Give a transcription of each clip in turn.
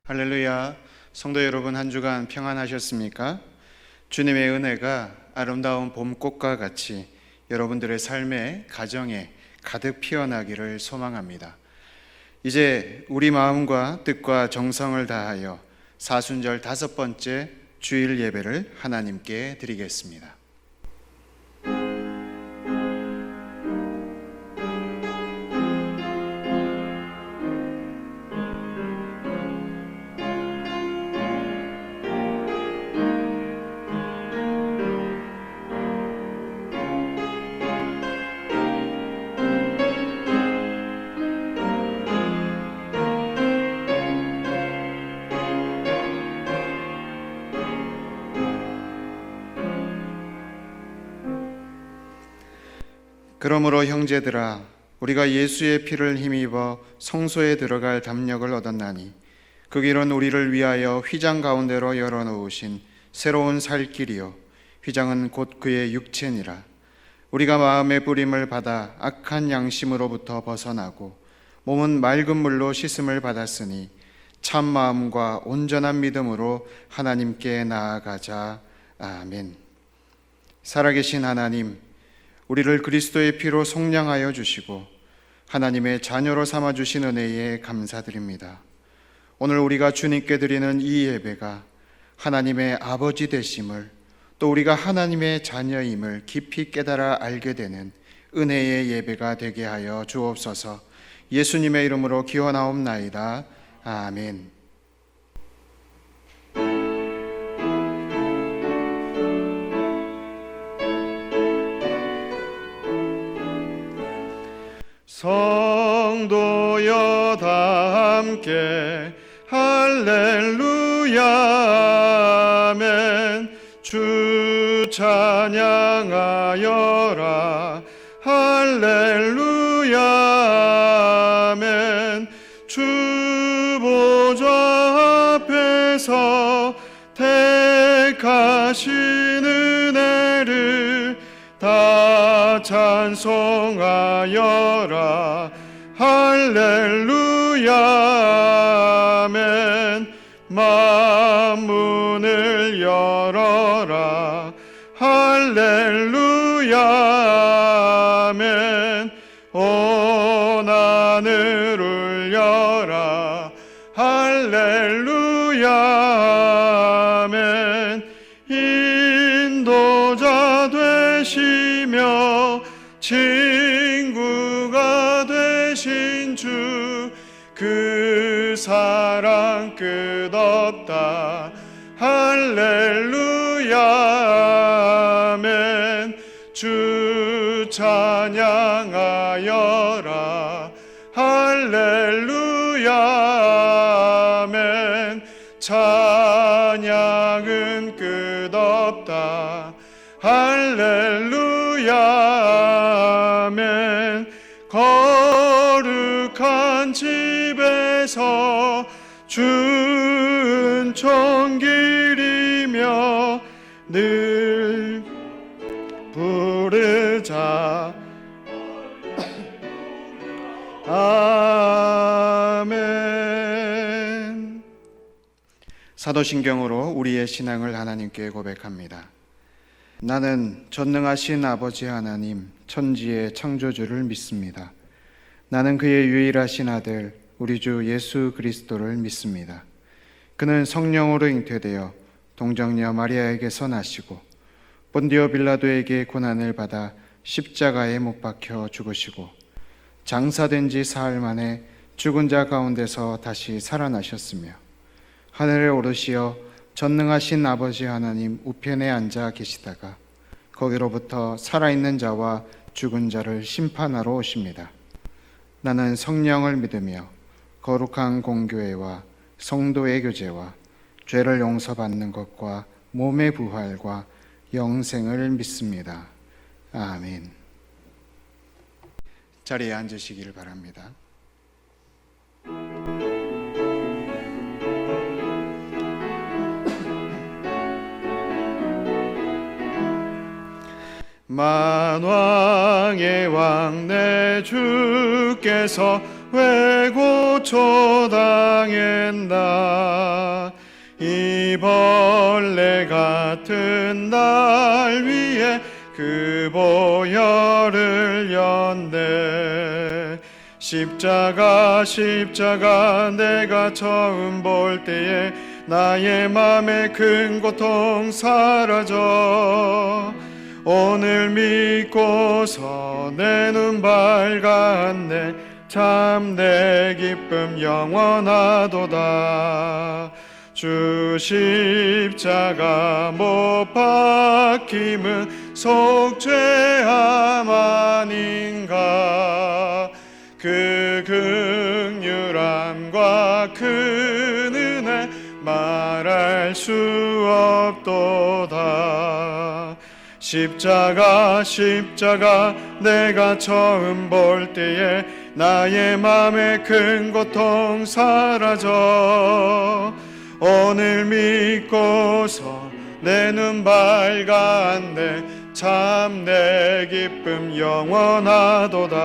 할렐루야. 성도 여러분, 한 주간 평안하셨습니까? 주님의 은혜가 아름다운 봄꽃과 같이 여러분들의 삶에, 가정에 가득 피어나기를 소망합니다. 이제 우리 마음과 뜻과 정성을 다하여 사순절 5번째 주일 예배를 하나님께 드리겠습니다. 그러므로 형제들아, 우리가 예수의 피를 힘입어 성소에 들어갈 담력을 얻었나니 그 길은 우리를 위하여 휘장 가운데로 열어놓으신 새로운 살 길이요 휘장은 곧 그의 육체니라. 우리가 마음의 뿌림을 받아 악한 양심으로부터 벗어나고 몸은 맑은 물로 씻음을 받았으니 참 마음과 온전한 믿음으로 하나님께 나아가자. 아멘. 살아계신 하나님, 우리를 그리스도의 피로 속량하여 주시고 하나님의 자녀로 삼아 주신 은혜에 감사드립니다. 오늘 우리가 주님께 드리는 이 예배가 하나님의 아버지 되심을, 또 우리가 하나님의 자녀임을 깊이 깨달아 알게 되는 은혜의 예배가 되게 하여 주옵소서. 예수님의 이름으로 기원하옵나이다. 아멘. 성도여 다 함께 할렐루야 아멘. 주 찬양하여라 할렐루야 아멘. 주 보좌 앞에서 택하신 은혜를 다 찬송하여라 할렐루야 아멘. 만문을 열어라 할렐루야 아멘. 온 하늘 울려라 할렐루야 아멘. 인도자 되시며 친구가 되신 주 그 사랑 끝없다 할렐루야 아멘. 주 찬양하여라 할렐루야 아멘. 찬양은 끝없다 할렐루야 아멘. 거룩한 집에서 준총 기리며 늘 부르자 아멘. 사도신경으로 우리의 신앙을 하나님께 고백합니다. 나는 전능하신 아버지 하나님, 천지의 창조주를 믿습니다. 나는 그의 유일하신 아들 우리 주 예수 그리스도를 믿습니다. 그는 성령으로 잉태되어 동정녀 마리아에게서 나시고 본디오 빌라도에게 고난을 받아 십자가에 못 박혀 죽으시고 장사된 지 사흘 만에 죽은 자 가운데서 다시 살아나셨으며 하늘에 오르시어 전능하신 아버지 하나님 우편에 앉아 계시다가 거기로부터 살아있는 자와 죽은 자를 심판하러 오십니다. 나는 성령을 믿으며 거룩한 공교회와 성도의 교제와 죄를 용서받는 것과 몸의 부활과 영생을 믿습니다. 아멘. 자리에 앉으시기를 바랍니다. 만왕의 왕 내 주께서 외고 초당했나. 이 벌레 같은 날 위에 그 보혈을 였네. 십자가 내가 처음 볼 때에 나의 맘에 큰 고통 사라져. 오늘 믿고서 내 눈 밝았네. 참 내 기쁨 영원하도다. 주 십자가 못 박힘은 속죄함 아닌가. 그 긍휼함과 큰 은혜 말할 수 없도다. 십자가 내가 처음 볼 때에 나의 맘에 큰 고통 사라져. 오늘 믿고서 내 눈 밝았네. 참 내 기쁨 영원하도다.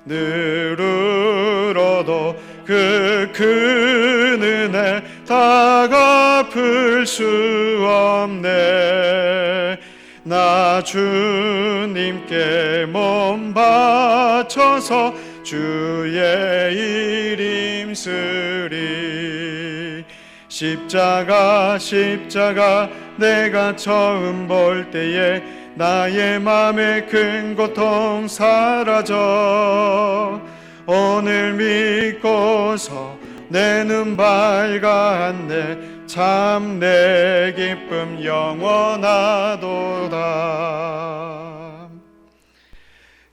늘 울어도 그 큰 은혜 다 갚을 수 없네. 나 주님께 몸 바쳐서 주의 일 힘쓰리. 십자가 내가 처음 볼 때에 나의 맘에 큰 고통 사라져. 오늘 믿고서 내 눈 밝았네. 참 내 기쁨 영원하도다.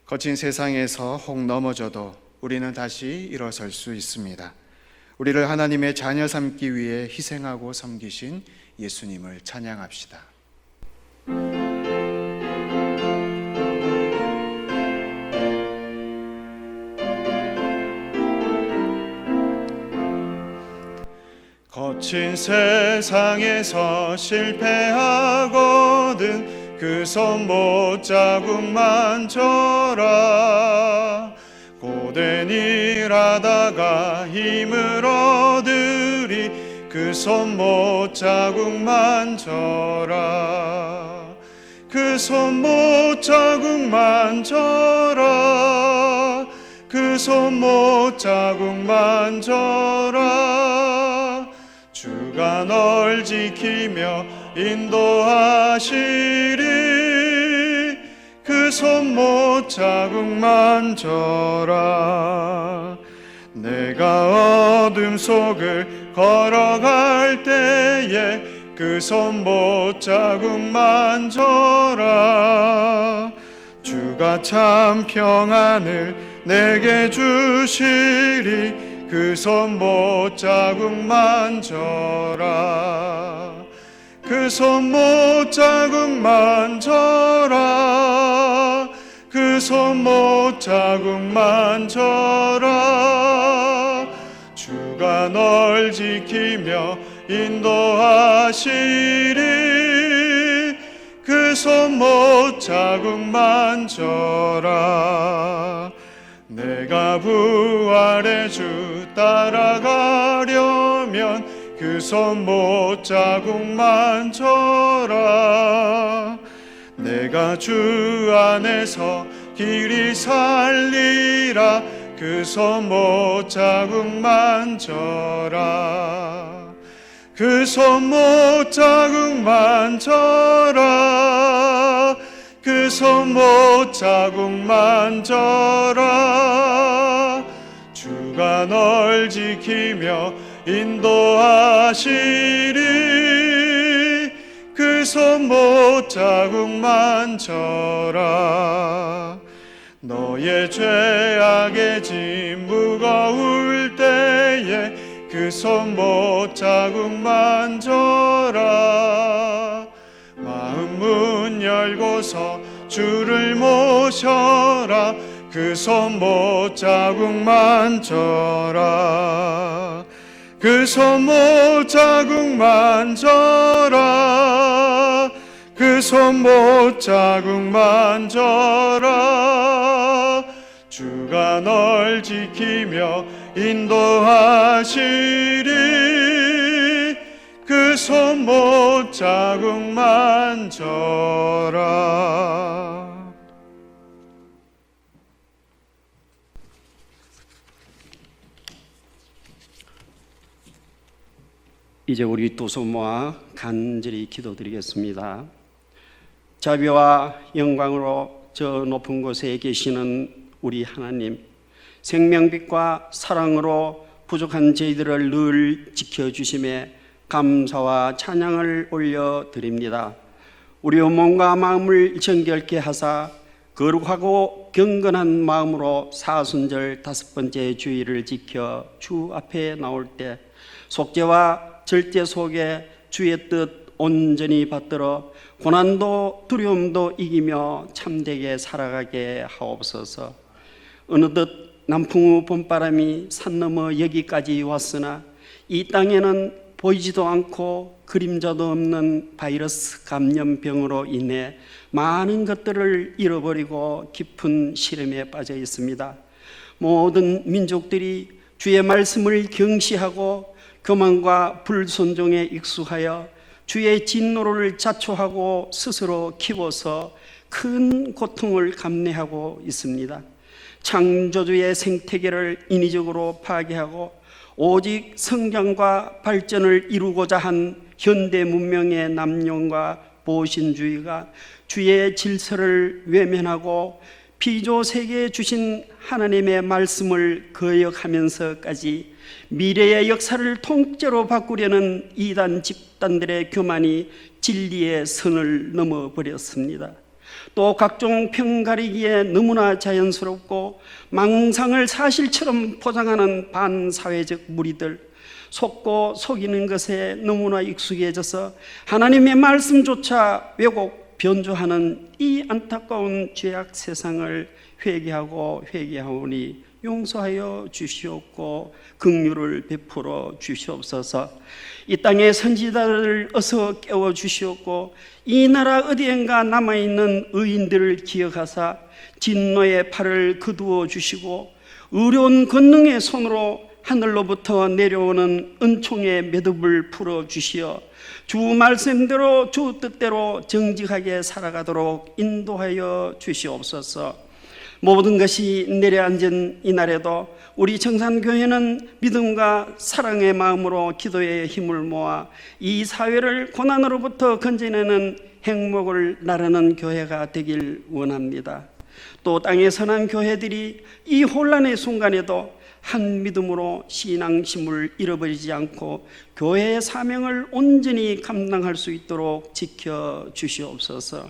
거친 세상에서 혹 넘어져도 우리는 다시 일어설 수 있습니다. 우리를 하나님의 자녀 삼기 위해 희생하고 섬기신 예수님을 찬양합시다. 거친 세상에서 실패하거든 그 손 못자국만 져라. 고된 일하다가 힘을 얻으리 그 손 못자국만 져라. 그 손 못자국만 져라. 그 손 못자국만 져라. 주가 널 지키며 인도하시리. 그 손 못자국만 져라. 내가 어둠 속을 걸어갈 때에 그 손 못자국만 져라. 주가 참 평안을 내게 주시리. 그 손 못자국만 져라. 그 손 못자국만 져라. 그 손 못자국만 져라. 주가 널 지키며 인도하시리. 그 손 못자국만 져라. 내가 부활의 주 따라가려면 그 손 못자국만 져라. 내가 주 안에서 길이 살리라. 그 손 못자국만 져라. 그 손 못자국만 져라. 그 손 못자국만 져라. 주가 널 지키며 인도하시리. 그 손 못자국만 져라. 너의 죄악의 짐 무거울 때에 그 손 못자국만 져라. 마음 문 열고서 주를 모셔라. 그 손 못자국만 져라. 그 손 못자국만 져라. 그 손 못자국만 져라. 주가 널 지키며 인도하시리. 그 손못 자국만 져라. 이제 우리 두 손 모아 간절히 기도드리겠습니다. 자비와 영광으로 저 높은 곳에 계시는 우리 하나님, 생명빛과 사랑으로 부족한 저희들을 늘 지켜주심에 감사와 찬양을 올려드립니다. 우리의 몸과 마음을 정결케 하사 거룩하고 경건한 마음으로 사순절 5번째 주일을 지켜 주 앞에 나올 때 속죄와 절제 속에 주의 뜻 온전히 받들어 고난도 두려움도 이기며 참되게 살아가게 하옵소서. 어느덧 남풍우 봄바람이 산 너머 여기까지 왔으나 이 땅에는 보이지도 않고 그림자도 없는 바이러스 감염병으로 인해 많은 것들을 잃어버리고 깊은 시름에 빠져 있습니다. 모든 민족들이 주의 말씀을 경시하고 교만과 불순종에 익숙하여 주의 진노를 자초하고 스스로 키워서 큰 고통을 감내하고 있습니다. 창조주의 생태계를 인위적으로 파괴하고 오직 성장과 발전을 이루고자 한 현대 문명의 남용과 보신주의가 주의 질서를 외면하고 피조 세계에 주신 하나님의 말씀을 거역하면서까지 미래의 역사를 통째로 바꾸려는 이단 집단들의 교만이 진리의 선을 넘어버렸습니다. 또 각종 편가리기에 너무나 자연스럽고 망상을 사실처럼 포장하는 반사회적 무리들, 속고 속이는 것에 너무나 익숙해져서 하나님의 말씀조차 왜곡 변조하는 이 안타까운 죄악 세상을 회개하오니 용서하여 주시옵고 긍휼을 베풀어 주시옵소서. 이 땅의 선지자들을 어서 깨워 주시옵고 이 나라 어디엔가 남아있는 의인들을 기억하사 진노의 팔을 거두어 주시고 의로운 권능의 손으로 하늘로부터 내려오는 은총의 매듭을 풀어 주시어 주 말씀대로 주 뜻대로 정직하게 살아가도록 인도하여 주시옵소서. 모든 것이 내려앉은 이날에도 우리 청산교회는 믿음과 사랑의 마음으로 기도의 힘을 모아 이 사회를 고난으로부터 건져내는 행복을 나르는 교회가 되길 원합니다. 또 땅의 선한 교회들이 이 혼란의 순간에도 한 믿음으로 신앙심을 잃어버리지 않고 교회의 사명을 온전히 감당할 수 있도록 지켜주시옵소서.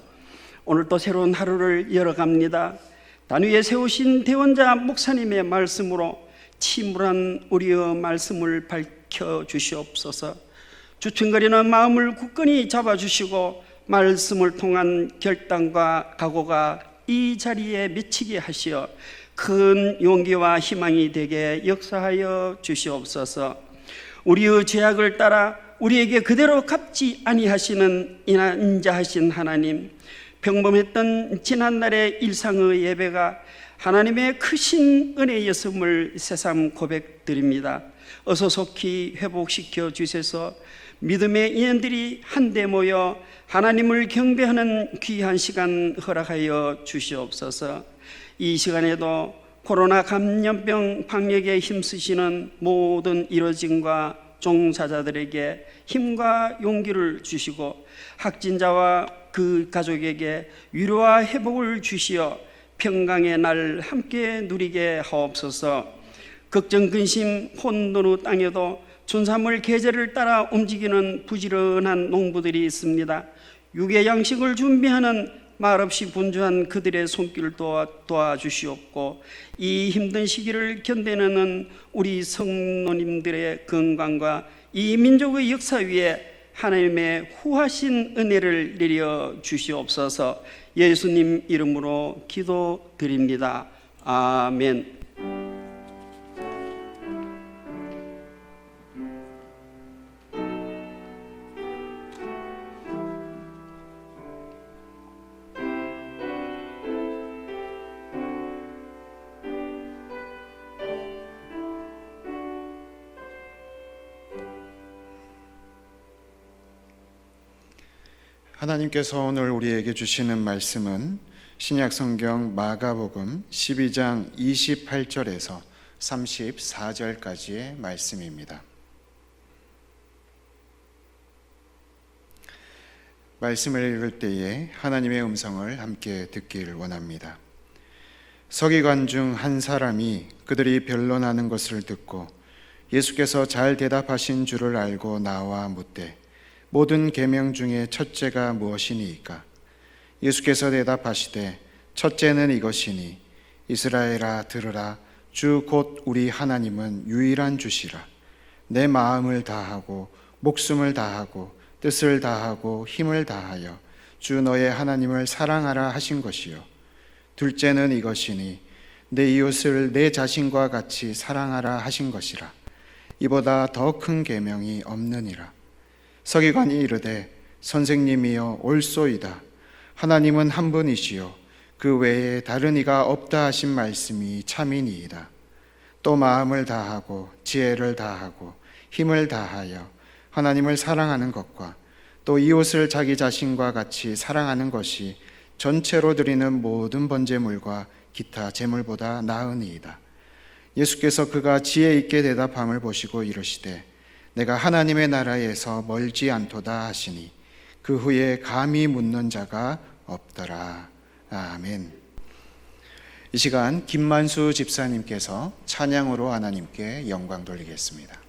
오늘 또 새로운 하루를 열어갑니다. 단 위에 세우신 대원자 목사님의 말씀으로 침울한 우리의 말씀을 밝혀주시옵소서. 주춤거리는 마음을 굳건히 잡아주시고 말씀을 통한 결단과 각오가 이 자리에 맺히게 하시어 큰 용기와 희망이 되게 역사하여 주시옵소서. 우리의 죄악을 따라 우리에게 그대로 갚지 아니하시는 인자하신 하나님, 평범했던 지난날의 일상의 예배가 하나님의 크신 은혜였음을 새삼 고백드립니다. 어서 속히 회복시켜 주셔서 믿음의 인연들이 한데 모여 하나님을 경배하는 귀한 시간 허락하여 주시옵소서. 이 시간에도 코로나 감염병 방역에 힘쓰시는 모든 일원진과 종사자들에게 힘과 용기를 주시고 확진자와 그 가족에게 위로와 회복을 주시어 평강의 날 함께 누리게 하옵소서. 걱정 근심 혼돈의 땅에도 춘삼월 계절을 따라 움직이는 부지런한 농부들이 있습니다. 육의 양식을 준비하는 말없이 분주한 그들의 손길을 도와주시옵고 이 힘든 시기를 견뎌내는 우리 성도님들의 건강과 이 민족의 역사 위에 하나님의 후하신 은혜를 내려 주시옵소서. 예수님 이름으로 기도드립니다. 아멘. 하나님께서 오늘 우리에게 주시는 말씀은 신약성경 마가복음 12장 28절에서 34절까지의 말씀입니다. 말씀을 읽을 때에 하나님의 음성을 함께 듣기를 원합니다. 서기관 중 한 사람이 그들이 변론하는 것을 듣고 예수께서 잘 대답하신 줄을 알고 나와 묻되 모든 계명 중에 첫째가 무엇이니이까? 예수께서 대답하시되 첫째는 이것이니 이스라엘아 들으라 주 곧 우리 하나님은 유일한 주시라. 내 마음을 다하고 목숨을 다하고 뜻을 다하고 힘을 다하여 주 너의 하나님을 사랑하라 하신 것이요. 둘째는 이것이니 내 이웃을 내 자신과 같이 사랑하라 하신 것이라. 이보다 더 큰 계명이 없느니라. 서기관이 이르되 선생님이여 옳소이다. 하나님은 한 분이시요 그 외에 다른 이가 없다 하신 말씀이 참이니이다. 또 마음을 다하고 지혜를 다하고 힘을 다하여 하나님을 사랑하는 것과 또 이웃을 자기 자신과 같이 사랑하는 것이 전체로 드리는 모든 번제물과 기타 제물보다 나으니이다. 예수께서 그가 지혜 있게 대답함을 보시고 이르시되 내가 하나님의 나라에서 멀지 않도다 하시니 그 후에 감히 묻는 자가 없더라. 아멘. 이 시간 김만수 집사님께서 찬양으로 하나님께 영광 돌리겠습니다.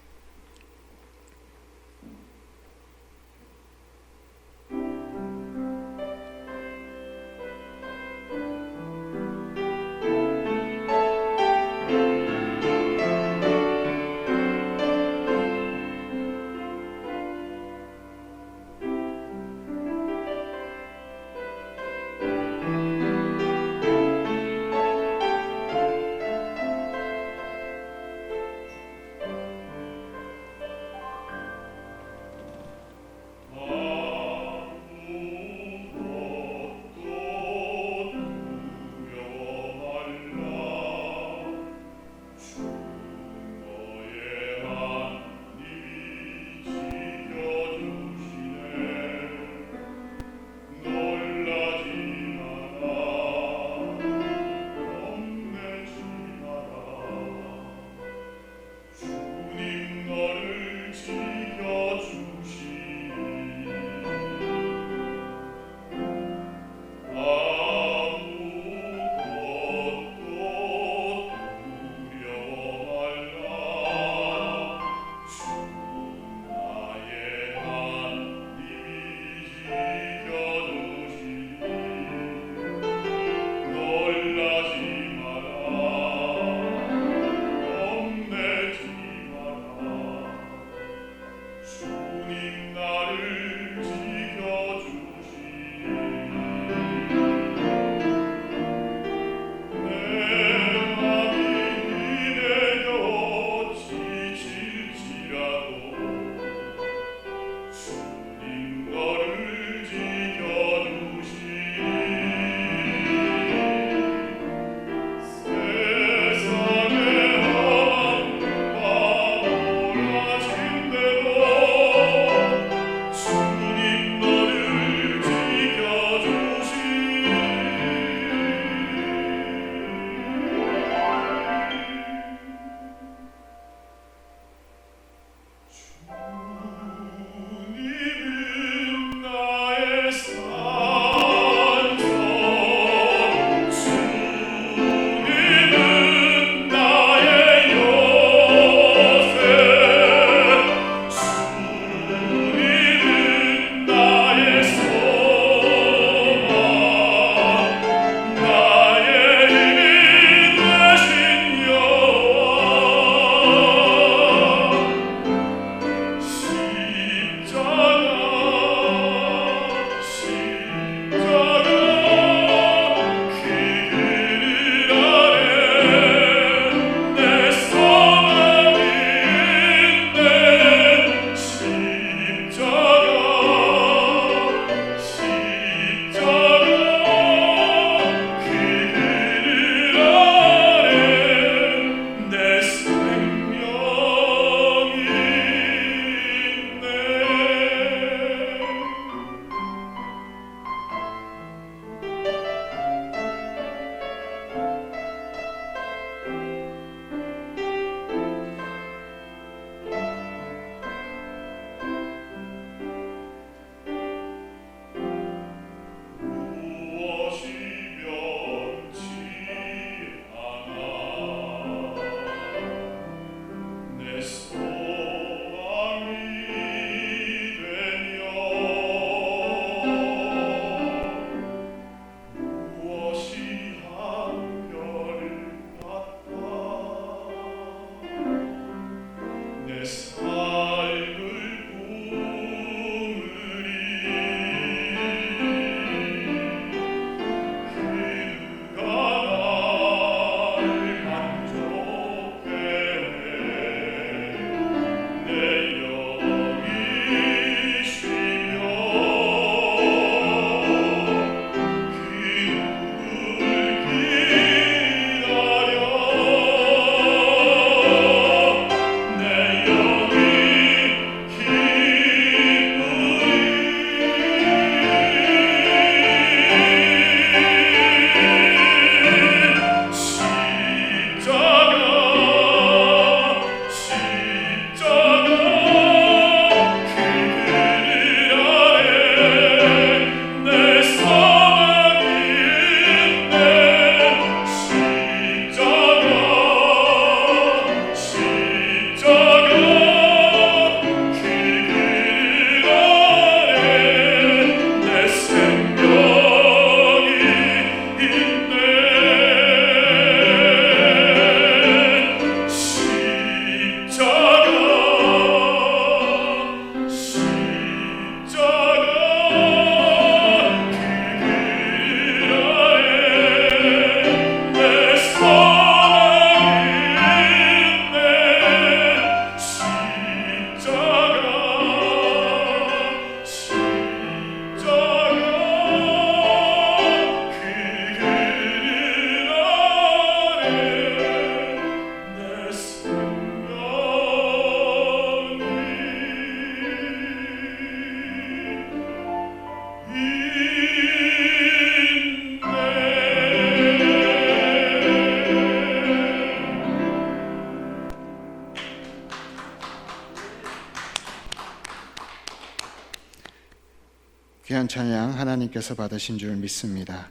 귀한 찬양 하나님께서 받으신 줄 믿습니다.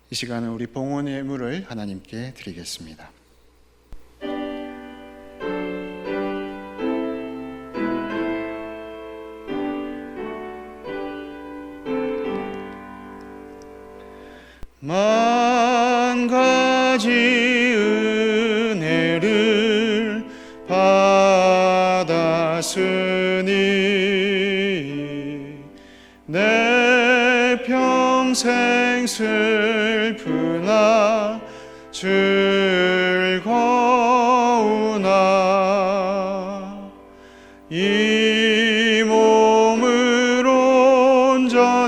이 시간은 우리 봉헌 예물을 하나님께 드리겠습니다. 만 가지 은혜를 받았으니 내 평생 슬프나 즐거우나 이 몸을 온전히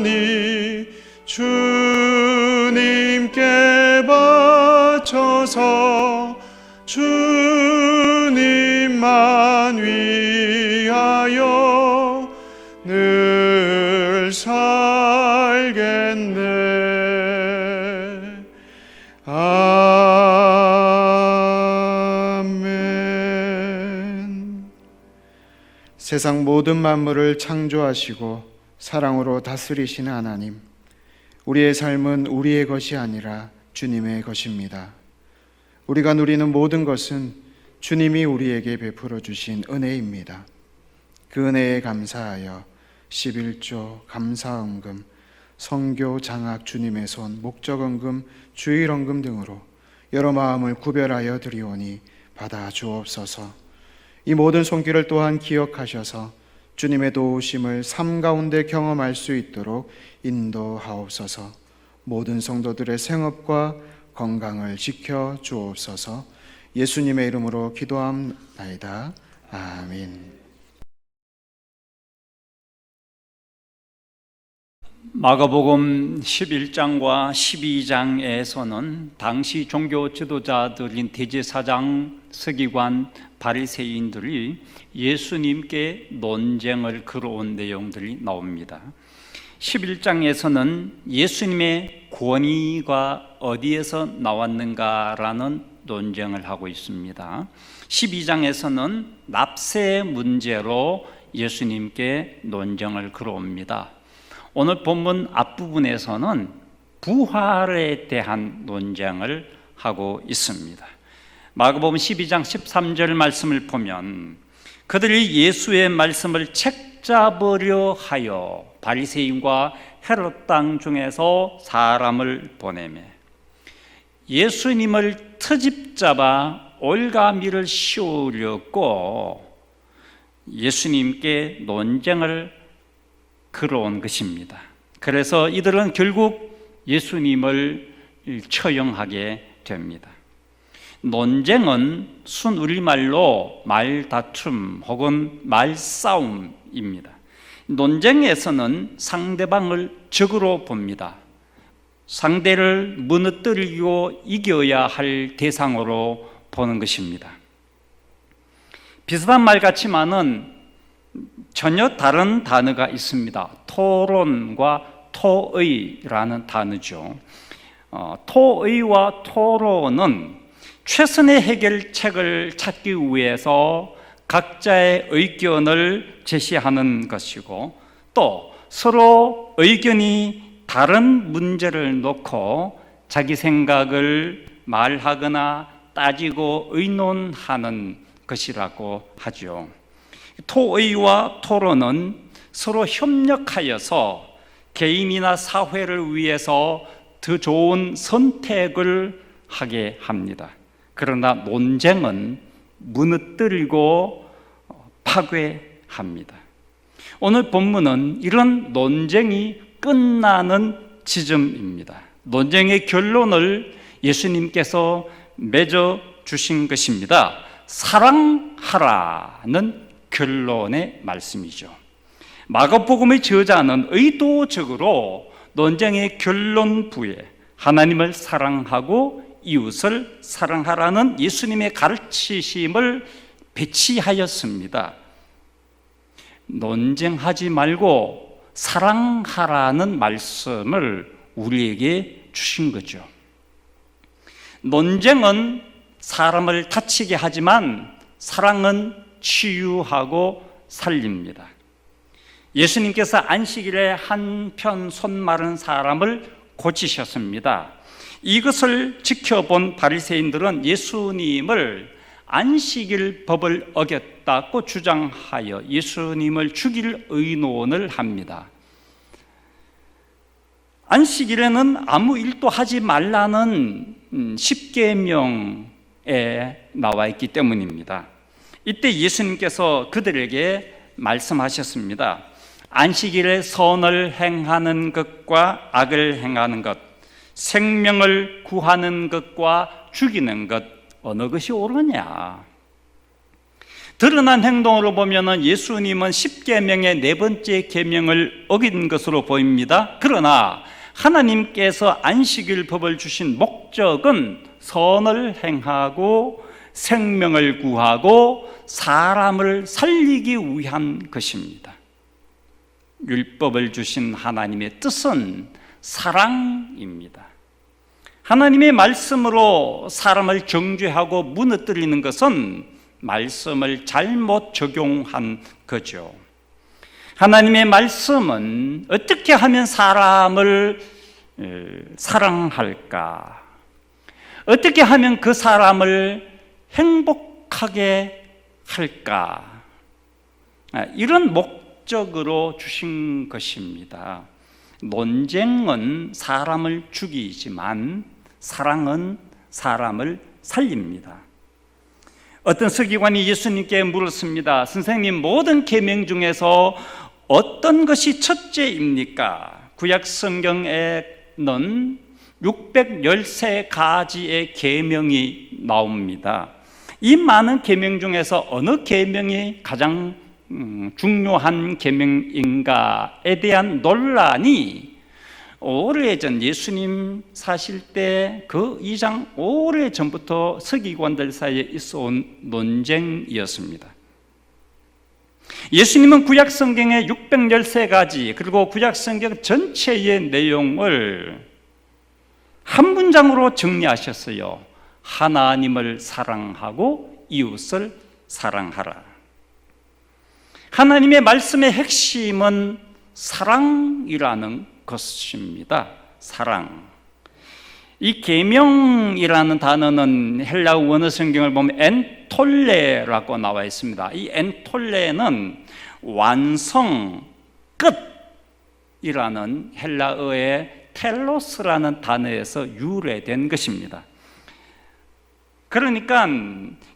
주님께 바쳐서 주님만 위하여 늘 살겠네. 아멘. 세상 모든 만물을 창조하시고 사랑으로 다스리시는 하나님, 우리의 삶은 우리의 것이 아니라 주님의 것입니다. 우리가 누리는 모든 것은 주님이 우리에게 베풀어 주신 은혜입니다. 그 은혜에 감사하여 11조, 감사헌금, 선교 장학 주님의 손, 목적헌금, 주일헌금 등으로 여러 마음을 구별하여 드리오니 받아 주옵소서. 이 모든 손길을 또한 기억하셔서 주님의 도우심을 삶 가운데 경험할 수 있도록 인도하옵소서. 모든 성도들의 생업과 건강을 지켜 주옵소서. 예수님의 이름으로 기도함나이다. 아멘. 마가복음 11장과 12장에서는 당시 종교 지도자들인 대제사장, 서기관, 바리새인들이 예수님께 논쟁을 걸어온 내용들이 나옵니다. 11장에서는 예수님의 권위가 어디에서 나왔는가라는 논쟁을 하고 있습니다. 12장에서는 납세 문제로 예수님께 논쟁을 걸어옵니다. 오늘 본문 앞부분에서는 부활에 대한 논쟁을 하고 있습니다. 마가복음 12장 13절 말씀을 보면 그들이 예수의 말씀을 책잡으려 하여 바리새인과 헤롯 땅 중에서 사람을 보내매 예수님을 트집잡아 올가미를 씌우려고 예수님께 논쟁을 걸어온 것입니다. 그래서 이들은 결국 예수님을 처형하게 됩니다. 논쟁은 순우리말로 말다툼 혹은 말싸움입니다. 논쟁에서는 상대방을 적으로 봅니다. 상대를 무너뜨리고 이겨야 할 대상으로 보는 것입니다. 비슷한 말 같지만은 전혀 다른 단어가 있습니다. 토론과 토의라는 단어죠. 토의와 토론은 최선의 해결책을 찾기 위해서 각자의 의견을 제시하는 것이고, 또 서로 의견이 다른 문제를 놓고 자기 생각을 말하거나 따지고 의논하는 것이라고 하죠. 토의와 토론은 서로 협력하여서 개인이나 사회를 위해서 더 좋은 선택을 하게 합니다. 그러나 논쟁은 무너뜨리고 파괴합니다. 오늘 본문은 이런 논쟁이 끝나는 지점입니다. 논쟁의 결론을 예수님께서 맺어 주신 것입니다. 사랑하라는 결론의 말씀이죠. 마가복음의 저자는 의도적으로 논쟁의 결론부에 하나님을 사랑하고 이웃을 사랑하라는 예수님의 가르치심을 배치하였습니다. 논쟁하지 말고 사랑하라는 말씀을 우리에게 주신 거죠. 논쟁은 사람을 다치게 하지만 사랑은 치유하고 살립니다. 예수님께서 안식일에 한편 손 마른 사람을 고치셨습니다. 이것을 지켜본 바리새인들은 예수님을 안식일 법을 어겼다고 주장하여 예수님을 죽일 의논을 합니다. 안식일에는 아무 일도 하지 말라는 10계명에 나와 있기 때문입니다. 이때 예수님께서 그들에게 말씀하셨습니다. 안식일에 선을 행하는 것과 악을 행하는 것, 생명을 구하는 것과 죽이는 것, 어느 것이 옳으냐? 드러난 행동으로 보면 예수님은 10계명의 네 번째 계명을 어긴 것으로 보입니다. 그러나 하나님께서 안식일 법을 주신 목적은 선을 행하고 생명을 구하고 사람을 살리기 위한 것입니다. 율법을 주신 하나님의 뜻은 사랑입니다. 하나님의 말씀으로 사람을 정죄하고 무너뜨리는 것은 말씀을 잘못 적용한 거죠. 하나님의 말씀은 어떻게 하면 사람을 사랑할까? 어떻게 하면 그 사람을 행복하게 할까? 이런 목적으로 주신 것입니다. 논쟁은 사람을 죽이지만 사랑은 사람을 살립니다. 어떤 서기관이 예수님께 물었습니다. 선생님, 모든 계명 중에서 어떤 것이 첫째입니까? 구약 성경에는 613가지의 계명이 나옵니다. 이 많은 계명 중에서 어느 계명이 가장 중요한 계명인가에 대한 논란이 오래전 예수님 사실 때 그 이장 오래전부터 서기관들 사이에 있어온 논쟁이었습니다. 예수님은 구약 성경의 613가지 그리고 구약 성경 전체의 내용을 한 문장으로 정리하셨어요. 하나님을 사랑하고 이웃을 사랑하라. 하나님의 말씀의 핵심은 사랑이라는 것입니다. 사랑. 이 계명이라는 단어는 헬라어 원어 성경을 보면 엔톨레라고 나와 있습니다. 이 엔톨레는 완성, 끝이라는 헬라어의 텔로스라는 단어에서 유래된 것입니다. 그러니까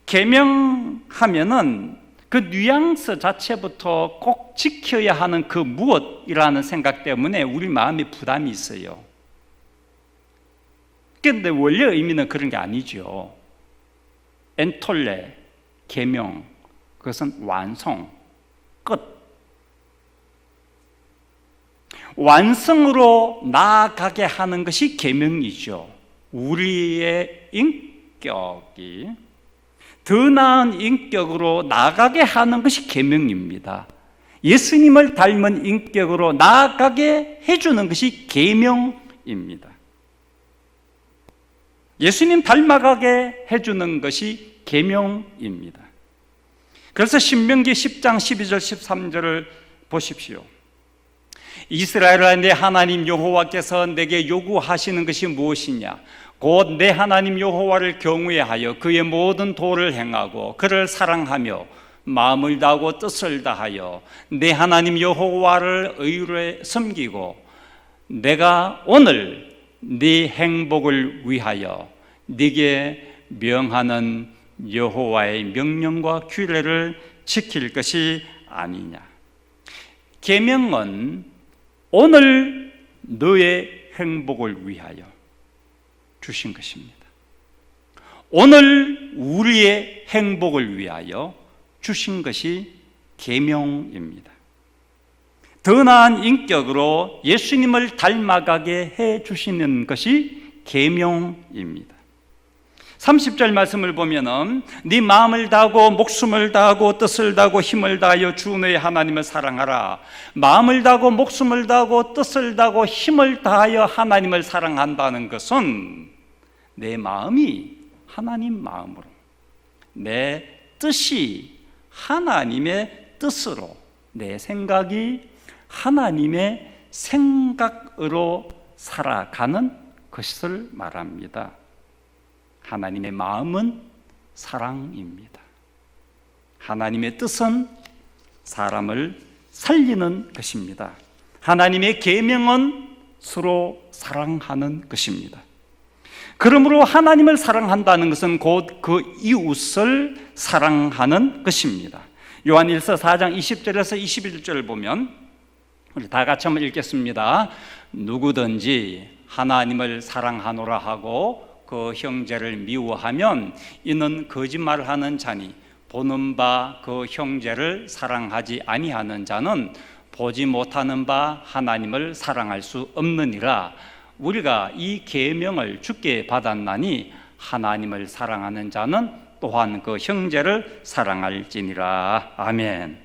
계명하면은 그 뉘앙스 자체부터 꼭 지켜야 하는 그 무엇이라는 생각 때문에 우리 마음에 부담이 있어요. 그런데 원래 의미는 그런 게 아니죠. 엔톨레, 계명, 그것은 완성, 끝. 완성으로 나아가게 하는 것이 계명이죠. 우리의 인격이 더 나은 인격으로 나아가게 하는 것이 계명입니다. 예수님을 닮은 인격으로 나아가게 해주는 것이 계명입니다. 예수님 닮아가게 해주는 것이 계명입니다. 그래서 신명기 10장 12절 13절을 보십시오. 이스라엘아, 내 하나님 여호와께서 내게 요구하시는 것이 무엇이냐? 곧 내 하나님 여호와를 경외하여 그의 모든 도를 행하고 그를 사랑하며 마음을 다하고 뜻을 다하여 내 하나님 여호와를 의로 섬기고 내가 오늘 네 행복을 위하여 네게 명하는 여호와의 명령과 규례를 지킬 것이 아니냐. 계명은 오늘 너의 행복을 위하여 주신 것입니다. 오늘 우리의 행복을 위하여 주신 것이 계명입니다. 더 나은 인격으로 예수님을 닮아가게 해 주시는 것이 계명입니다. 30절 말씀을 보면은 네 마음을 다하고 목숨을 다하고 뜻을 다하고 힘을 다하여 주 너의 하나님을 사랑하라. 마음을 다하고 목숨을 다하고 뜻을 다하고 힘을 다하여 하나님을 사랑한다는 것은 내 마음이 하나님 마음으로, 내 뜻이 하나님의 뜻으로, 내 생각이 하나님의 생각으로 살아가는 것을 말합니다. 하나님의 마음은 사랑입니다. 하나님의 뜻은 사람을 살리는 것입니다. 하나님의 계명은 서로 사랑하는 것입니다. 그러므로 하나님을 사랑한다는 것은 곧 그 이웃을 사랑하는 것입니다. 요한일서 4장 20절에서 21절을 보면 우리 다 같이 한번 읽겠습니다. 누구든지 하나님을 사랑하노라 하고 그 형제를 미워하면 이는 거짓말을 하는 자니 보는 바 그 형제를 사랑하지 아니하는 자는 보지 못하는 바 하나님을 사랑할 수 없느니라. 우리가 이 계명을 주께 받았나니 하나님을 사랑하는 자는 또한 그 형제를 사랑할지니라. 아멘.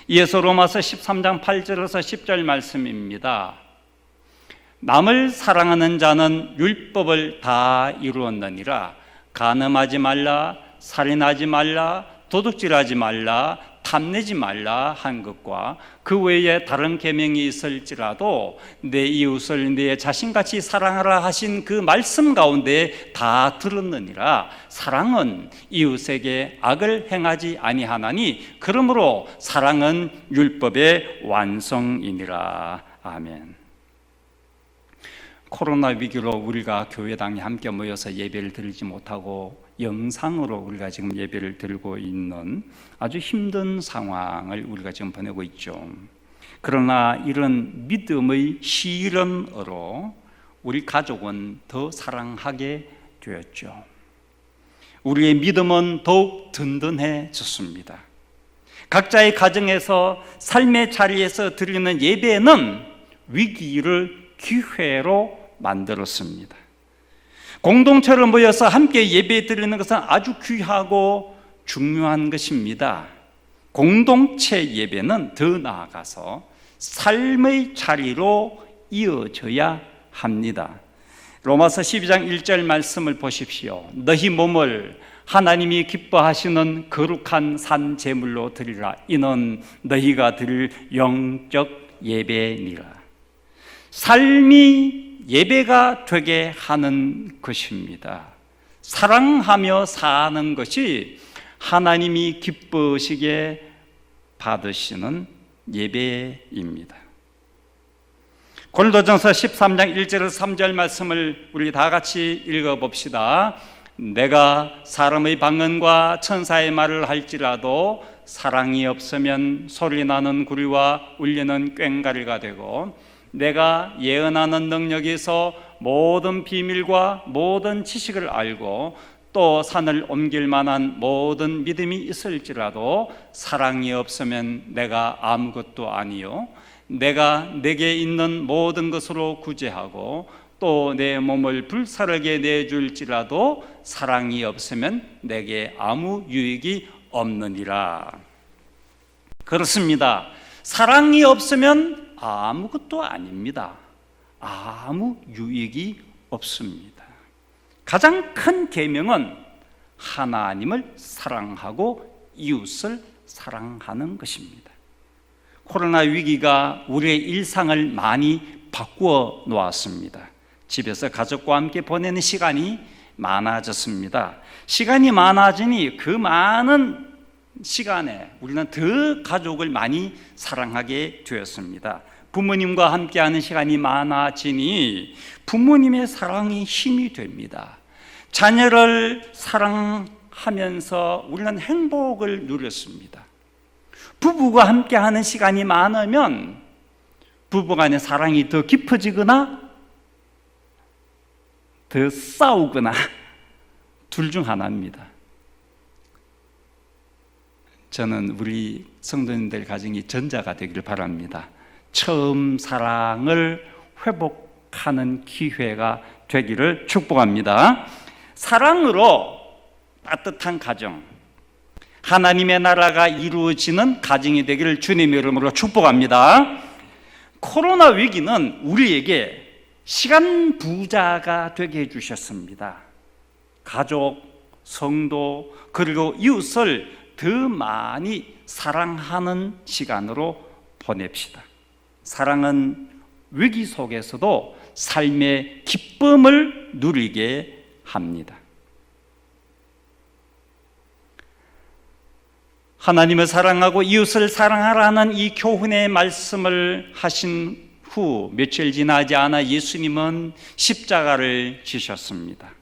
이어서 로마서 13장 8절에서 10절 말씀입니다. 남을 사랑하는 자는 율법을 다 이루었느니라. 간음하지 말라, 살인하지 말라, 도둑질하지 말라, 탐내지 말라 한 것과 그 외에 다른 계명이 있을지라도 내 이웃을 내 자신같이 사랑하라 하신 그 말씀 가운데 다 들었느니라. 사랑은 이웃에게 악을 행하지 아니하나니 그러므로 사랑은 율법의 완성이니라. 아멘. 코로나 위기로 우리가 교회당에 함께 모여서 예배를 드리지 못하고 영상으로 우리가 지금 예배를 드리고 있는 아주 힘든 상황을 우리가 지금 보내고 있죠. 그러나 이런 믿음의 실현으로 우리 가족은 더 사랑하게 되었죠. 우리의 믿음은 더욱 든든해졌습니다. 각자의 가정에서 삶의 자리에서 드리는 예배는 위기를 기회로 만들었습니다. 공동체로 모여서 함께 예배 드리는 것은 아주 귀하고 중요한 것입니다. 공동체 예배는 더 나아가서 삶의 자리로 이어져야 합니다. 로마서 12장 1절 말씀을 보십시오. 너희 몸을 하나님이 기뻐하시는 거룩한 산 제물로 드리라. 이는 너희가 드릴 영적 예배니라. 삶이 예배가 되게 하는 것입니다. 사랑하며 사는 것이 하나님이 기뻐하시게 받으시는 예배입니다. 고린도전서 13장 1절에서 3절 말씀을 우리 다 같이 읽어봅시다. 내가 사람의 방언과 천사의 말을 할지라도 사랑이 없으면 소리나는 구리와 울리는 꽹과리가 되고 내가 예언하는 능력이 있어 모든 비밀과 모든 지식을 알고 또 산을 옮길 만한 모든 믿음이 있을지라도 사랑이 없으면 내가 아무것도 아니요 내가 내게 있는 모든 것으로 구제하고 또 내 몸을 불사르게 내줄지라도 사랑이 없으면 내게 아무 유익이 없느니라. 그렇습니다. 사랑이 없으면 아무것도 아닙니다. 아무 유익이 없습니다. 가장 큰 계명은 하나님을 사랑하고 이웃을 사랑하는 것입니다. 코로나 위기가 우리의 일상을 많이 바꾸어 놓았습니다. 집에서 가족과 함께 보내는 시간이 많아졌습니다. 시간이 많아지니 그 많은 시간에 우리는 더 가족을 많이 사랑하게 되었습니다. 부모님과 함께하는 시간이 많아지니 부모님의 사랑이 힘이 됩니다. 자녀를 사랑하면서 우리는 행복을 누렸습니다. 부부가 함께하는 시간이 많으면 부부간의 사랑이 더 깊어지거나 더 싸우거나 둘 중 하나입니다. 저는 우리 성도님들 가정이 전자가 되기를 바랍니다. 처음 사랑을 회복하는 기회가 되기를 축복합니다. 사랑으로 따뜻한 가정, 하나님의 나라가 이루어지는 가정이 되기를 주님의 이름으로 축복합니다. 코로나 위기는 우리에게 시간 부자가 되게 해주셨습니다. 가족, 성도, 그리고 이웃을 더 많이 사랑하는 시간으로 보냅시다. 사랑은 위기 속에서도 삶의 기쁨을 누리게 합니다. 하나님을 사랑하고 이웃을 사랑하라는 이 교훈의 말씀을 하신 후 며칠 지나지 않아 예수님은 십자가를 지셨습니다.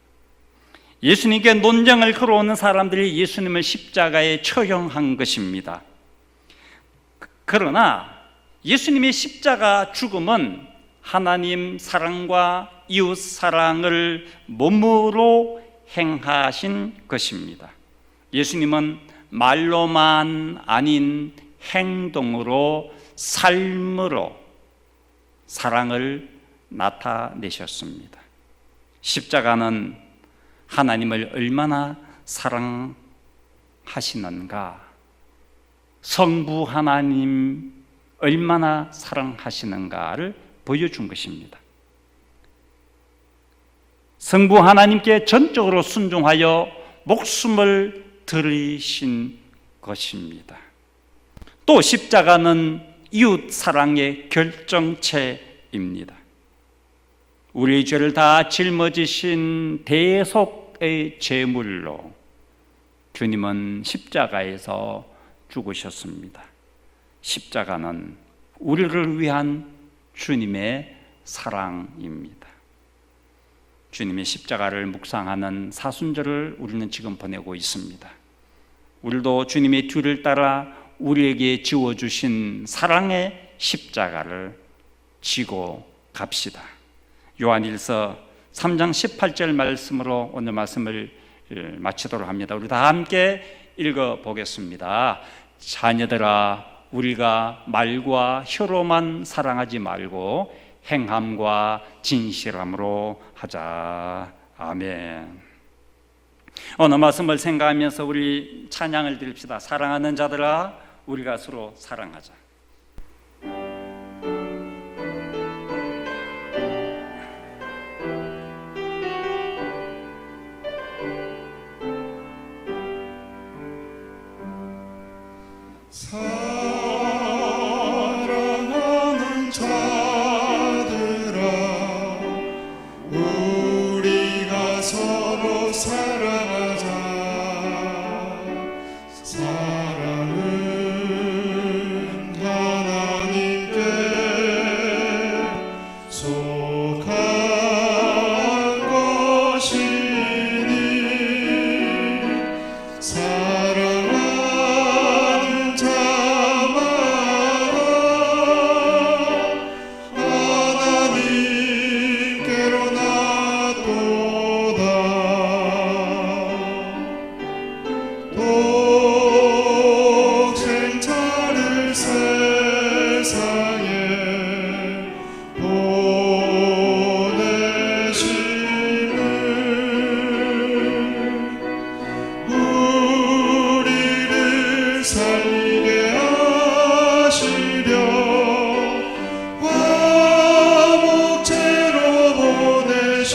예수님께 논쟁을 걸어오는 사람들이 예수님을 십자가에 처형한 것입니다. 그러나 예수님의 십자가 죽음은 하나님 사랑과 이웃 사랑을 몸으로 행하신 것입니다. 예수님은 말로만 아닌 행동으로, 삶으로 사랑을 나타내셨습니다. 십자가는 하나님을 얼마나 사랑하시는가, 성부 하나님 얼마나 사랑하시는가를 보여준 것입니다. 성부 하나님께 전적으로 순종하여 목숨을 들이신 것입니다. 또 십자가는 이웃 사랑의 결정체입니다. 우리의 죄를 다 짊어지신 대속의 제물로 주님은 십자가에서 죽으셨습니다. 십자가는 우리를 위한 주님의 사랑입니다. 주님의 십자가를 묵상하는 사순절을 우리는 지금 보내고 있습니다. 우리도 주님의 뒤를 따라 우리에게 지워주신 사랑의 십자가를 지고 갑시다. 요한일서 3장 18절 말씀으로 오늘 말씀을 마치도록 합니다. 우리 다 함께 읽어보겠습니다. 자녀들아, 우리가 말과 혀로만 사랑하지 말고 행함과 진실함으로 하자. 아멘. 오늘 말씀을 생각하면서 우리 찬양을 드립시다. 사랑하는 자들아, 우리가 서로 사랑하자. 사랑하는 자들아, 우리가 서로 사랑하자. 사랑은 하나님께 속한 것이니 사랑하는 자마다 하나님께로 나도다. 독생자를 세상에 보내심을 우리를 살리게 하시려 화목제로 보내셨도다.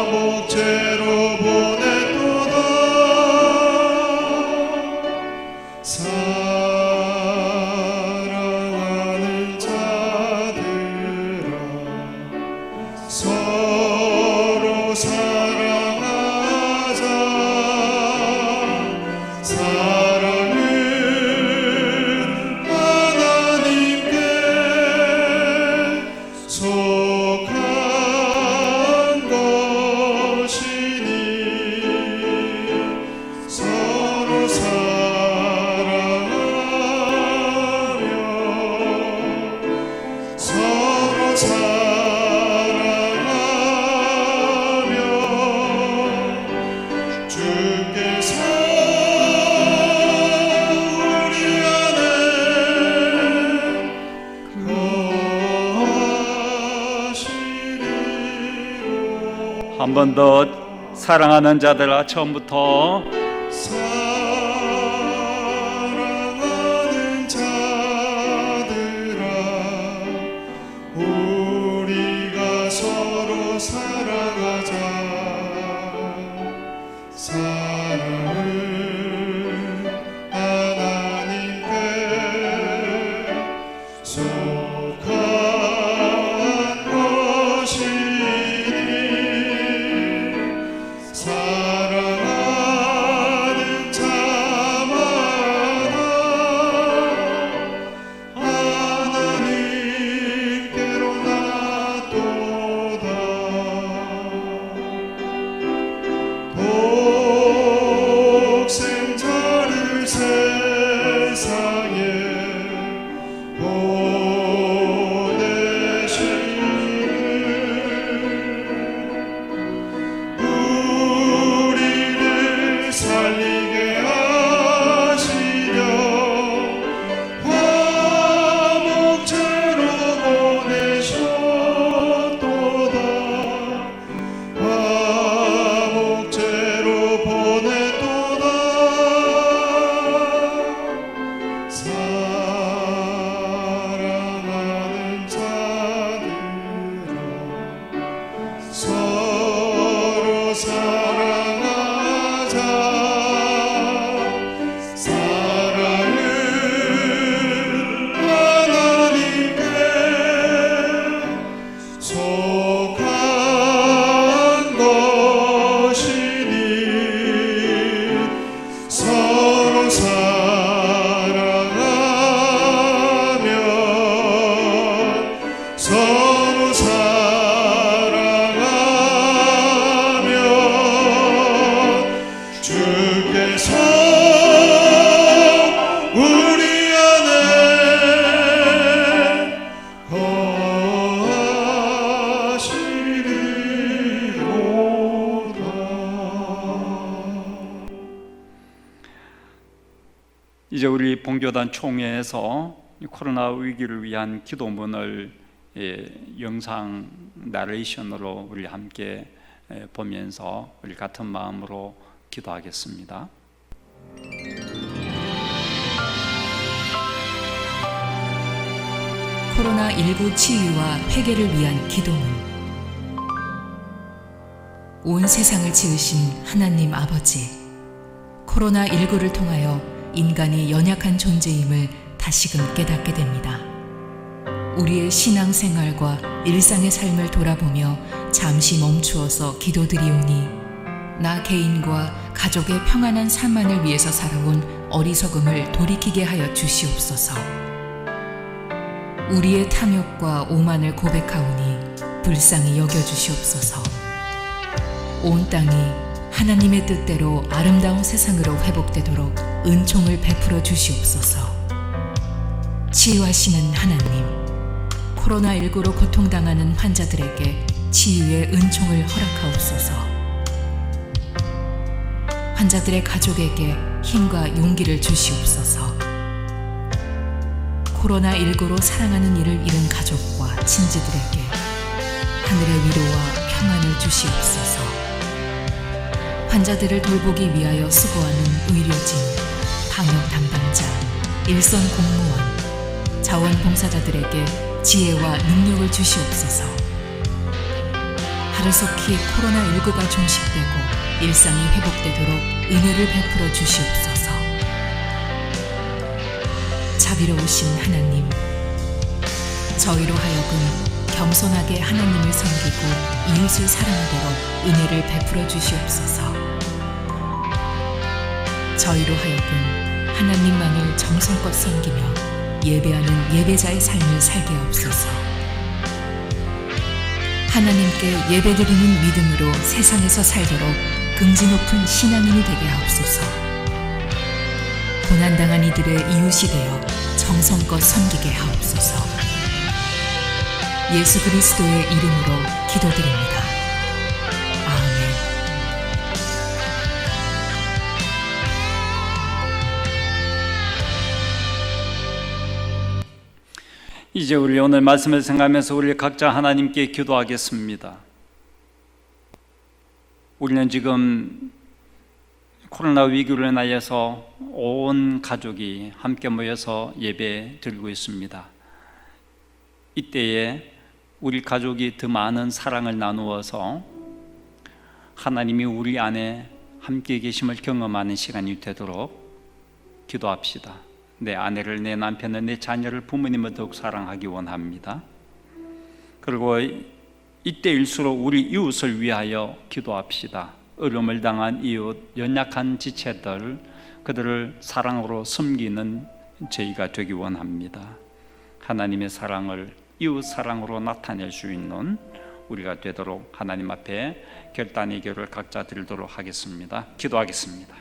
화목제로 보냈도다. 사랑하는 자들아, 서로 사랑하자. 사랑은 하나님께 속한 것이니 서로 사랑하며 서로 사랑하며 주께서 우리 안에 거하시리로. 한 번 더 사랑하는 자들아, 처음부터 사랑하는 자들아, 우리가 서로 사랑하자. 사랑은 하나님께 사랑하는 자들아 서로 사랑하자. 사랑은 하나님께 속한 것이니 서로 사랑하면 서로 사랑하면 주께서 우리 안에 거하시리로다. 이제 우리 본교단 총회에서 이 코로나 위기를 위한 기도문을 영상 나레이션으로 우리 함께 보면서 우리 같은 마음으로 기도하겠습니다. 코로나19 치유와 회개를 위한 기도문. 온 세상을 지으신 하나님 아버지, 코로나19를 통하여 인간이 연약한 존재임을 다시금 깨닫게 됩니다. 우리의 신앙생활과 일상의 삶을 돌아보며 잠시 멈추어서 기도드리오니 나 개인과 가족의 평안한 삶만을 위해서 살아온 어리석음을 돌이키게 하여 주시옵소서. 우리의 탐욕과 오만을 고백하오니 불쌍히 여겨주시옵소서. 온 땅이 하나님의 뜻대로 아름다운 세상으로 회복되도록 은총을 베풀어 주시옵소서. 치유하시는 하나님, 코로나19로 고통당하는 환자들에게 치유의 은총을 허락하옵소서. 환자들의 가족에게 힘과 용기를 주시옵소서. 코로나19로 사랑하는 이를 잃은 가족과 친지들에게 하늘의 위로와 평안을 주시옵소서. 환자들을 돌보기 위하여 수고하는 의료진, 방역 담당자, 일선 공무원, 자원봉사자들에게 지혜와 능력을 주시옵소서. 하루속히 코로나19가 종식되고 일상이 회복되도록 은혜를 베풀어 주시옵소서. 자비로우신 하나님, 저희로 하여금 겸손하게 하나님을 섬기고 이웃을 사랑하도록 은혜를 베풀어 주시옵소서. 저희로 하여금 하나님만을 정성껏 섬기며 예배하는 예배자의 삶을 살게 하옵소서. 하나님께 예배드리는 믿음으로 세상에서 살도록 긍지 높은 신앙인이 되게 하옵소서. 고난당한 이들의 이웃이 되어 정성껏 섬기게 하옵소서. 예수 그리스도의 이름으로 기도드립니다. 아멘. 이제 우리 오늘 말씀을 생각하면서 우리 각자 하나님께 기도하겠습니다. 우리는 지금 코로나 위기로 인하여서 온 가족이 함께 모여서 예배 드리고 있습니다. 이때에 우리 가족이 더 많은 사랑을 나누어서 하나님이 우리 안에 함께 계심을 경험하는 시간이 되도록 기도합시다. 내 아내를, 내 남편을, 내 자녀를, 부모님을 더욱 사랑하기 원합니다. 그리고 이때일수록 우리 이웃을 위하여 기도합시다. 어려움을 당한 이웃, 연약한 지체들, 그들을 사랑으로 섬기는 저희가 되기 원합니다. 하나님의 사랑을 이웃 사랑으로 나타낼 수 있는 우리가 되도록 하나님 앞에 결단의 기도를 각자 드리도록 하겠습니다. 기도하겠습니다.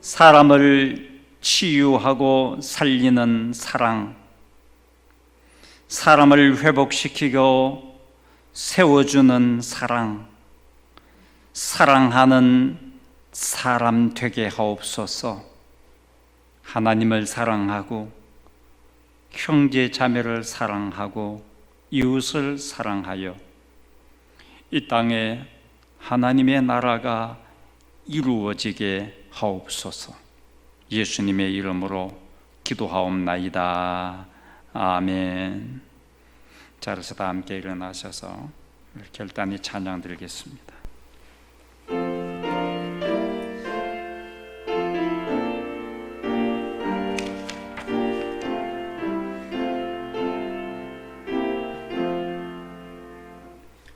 사람을 치유하고 살리는 사랑, 사람을 회복시키고 세워주는 사랑, 사랑하는 사람 되게 하옵소서. 하나님을 사랑하고 형제 자매를 사랑하고 이웃을 사랑하여 이 땅에 하나님의 나라가 이루어지게 하옵소서. 예수님의 이름으로 기도하옵나이다. 아멘. 자리에서 다 함께 일어나셔서 결단이 찬양 드리겠습니다.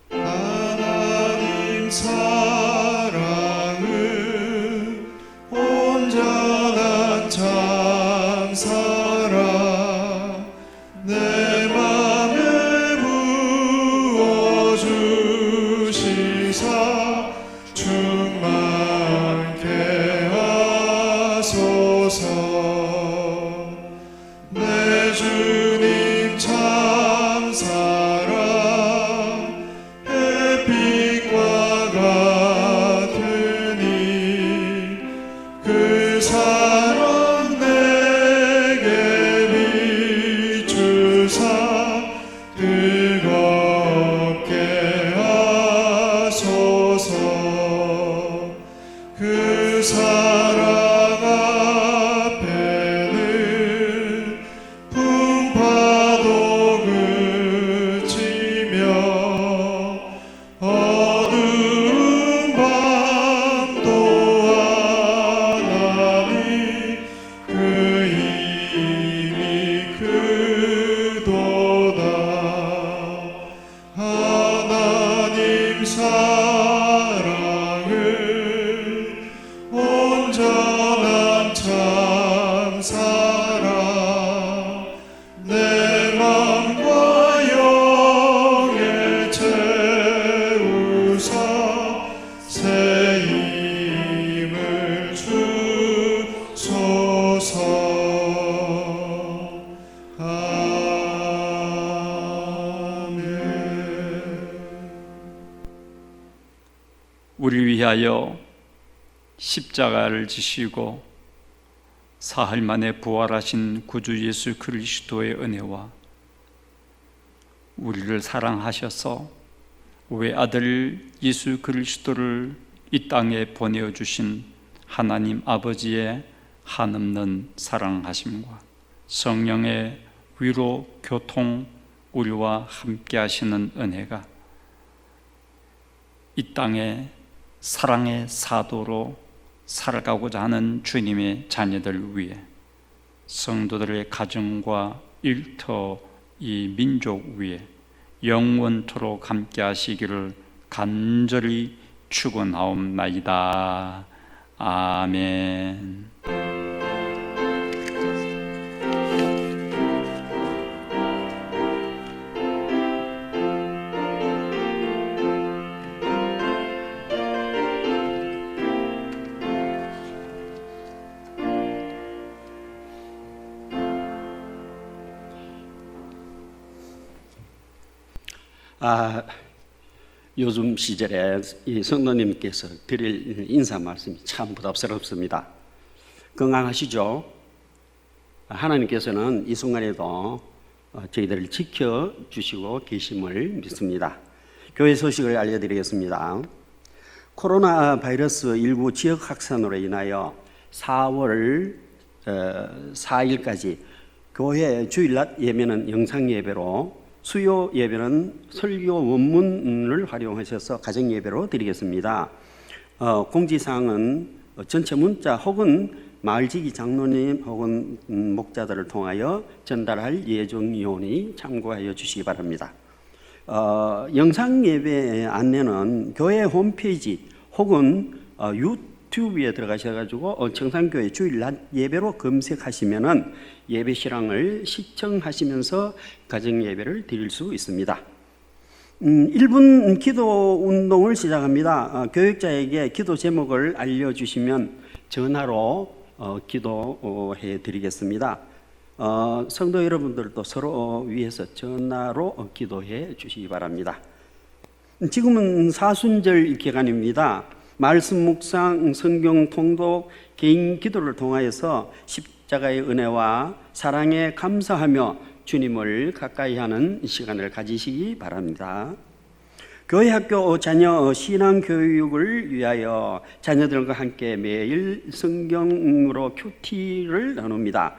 하나님 사랑은 온전한 참 사랑 내 맘에 부어주시사 충만케 하소서. 내 주님 참 사랑 햇빛과 같으니 그 사랑 내게 비추사 뜨겁게 하소서. 그 사랑 앞에는 풍파도 그치며 어두운 밤도 하나니 그 힘이 크도다. 하나님 사랑은 온전한 참 사랑 내 맘과 영에 채우사 새 힘을 주소서. 아멘. 우리 위하여 십자가를 지시고 사흘 만에 부활하신 구주 예수 그리스도의 은혜와 우리를 사랑하셔서 외아들 예수 그리스도를 이 땅에 보내주신 하나님 아버지의 한없는 사랑하심과 성령의 위로 교통 우리와 함께 하시는 은혜가 이 땅에 사랑의 사도로 살아가고자 하는 주님의 자녀들 위해 성도들의 가정과 일터 이 민족 위에 영원토록 함께 하시기를 간절히 축원하옵나이다. 아멘. 요즘 시절에 이 성도님께서 드릴 인사 말씀이 참 부담스럽습니다. 건강하시죠? 하나님께서는 이 순간에도 저희들을 지켜주시고 계심을 믿습니다. 교회 소식을 알려드리겠습니다. 코로나 바이러스 일부 지역 확산으로 인하여 4월 4일까지 교회 주일낮 예배는 영상 예배로, 수요 예배는 설교 원문을 활용하셔서 가정 예배로 드리겠습니다. 공지사항은 전체 문자 혹은 마을지기 장로님 혹은 목자들을 통하여 전달할 예정요원이 참고하여 주시기 바랍니다. 영상 예배 안내는 교회 홈페이지 혹은 유튜브에 들어가셔가지고 청산교회 주일 낮 예배로 검색하시면은 예배 실황을 시청하시면서 가정 예배를 드릴 수 있습니다. 1분 기도 운동을 시작합니다. 교육자에게 기도 제목을 알려주시면 전화로 기도해 드리겠습니다. 성도 여러분들도 서로 위해서 전화로 기도해 주시기 바랍니다. 지금은 사순절 기간입니다. 말씀 묵상, 성경 통독, 개인 기도를 통하여서 십자가의 은혜와 사랑에 감사하며 주님을 가까이 하는 시간을 가지시기 바랍니다. 교회학교 자녀 신앙교육을 위하여 자녀들과 함께 매일 성경으로 큐티를 나눕니다.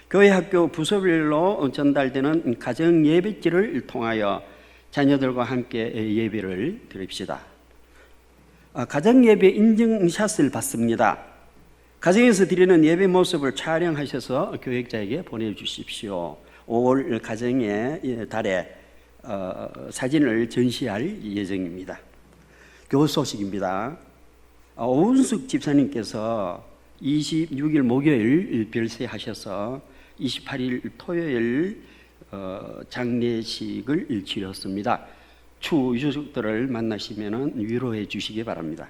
교회학교 부서별로 전달되는 가정 예배지를 통하여 자녀들과 함께 예배를 드립시다. 가정 예배 인증샷을 받습니다. 가정에서 드리는 예배 모습을 촬영하셔서 교육자에게 보내주십시오. 5월 가정의 달에 사진을 전시할 예정입니다. 교우 소식입니다. 오은숙 집사님께서 26일 목요일 별세하셔서 28일 토요일 장례식을 치렀습니다. 추 유족들을 만나시면 위로해 주시기 바랍니다.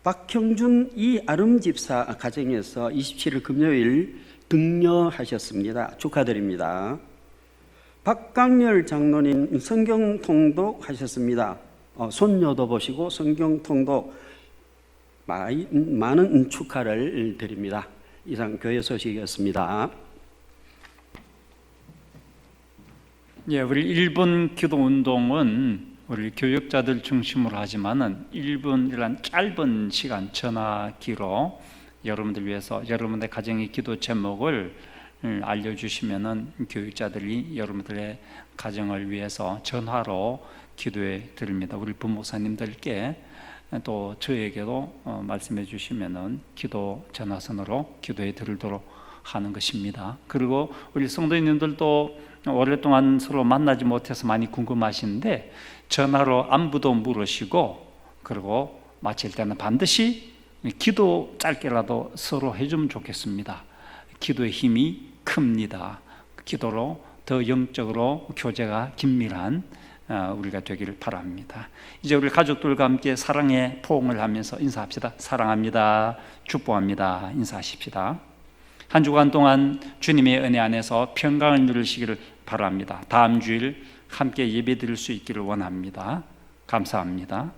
박형준 이아름 집사 가정에서 27일 금요일 등려하셨습니다. 축하드립니다. 박강렬 장로님 성경 통독 하셨습니다. 손녀도 보시고 성경 통독 많은 축하를 드립니다. 이상 교회 소식이었습니다. 예, 우리 1분 기도 운동은 우리 교육자들 중심으로 하지만은 1분이란 짧은 시간 전화기로 여러분들 위해서 여러분의 가정의 기도 제목을 알려주시면은 교육자들이 여러분들의 가정을 위해서 전화로 기도해 드립니다. 우리 부목사님들께 또 저에게도 말씀해 주시면은 기도 전화선으로 기도해 드리도록 하는 것입니다. 그리고 우리 성도님들도 오랫동안 서로 만나지 못해서 많이 궁금하신데 전화로 안부도 물으시고 그리고 마칠 때는 반드시 기도 짧게라도 서로 해주면 좋겠습니다. 기도의 힘이 큽니다. 기도로 더 영적으로 교제가 긴밀한 우리가 되기를 바랍니다. 이제 우리 가족들과 함께 사랑의 포옹을 하면서 인사합시다. 사랑합니다. 축복합니다. 인사하십시다. 한 주간 동안 주님의 은혜 안에서 평강을 누리시기를 바랍니다. 다음 주일 함께 예배 드릴 수 있기를 원합니다. 감사합니다.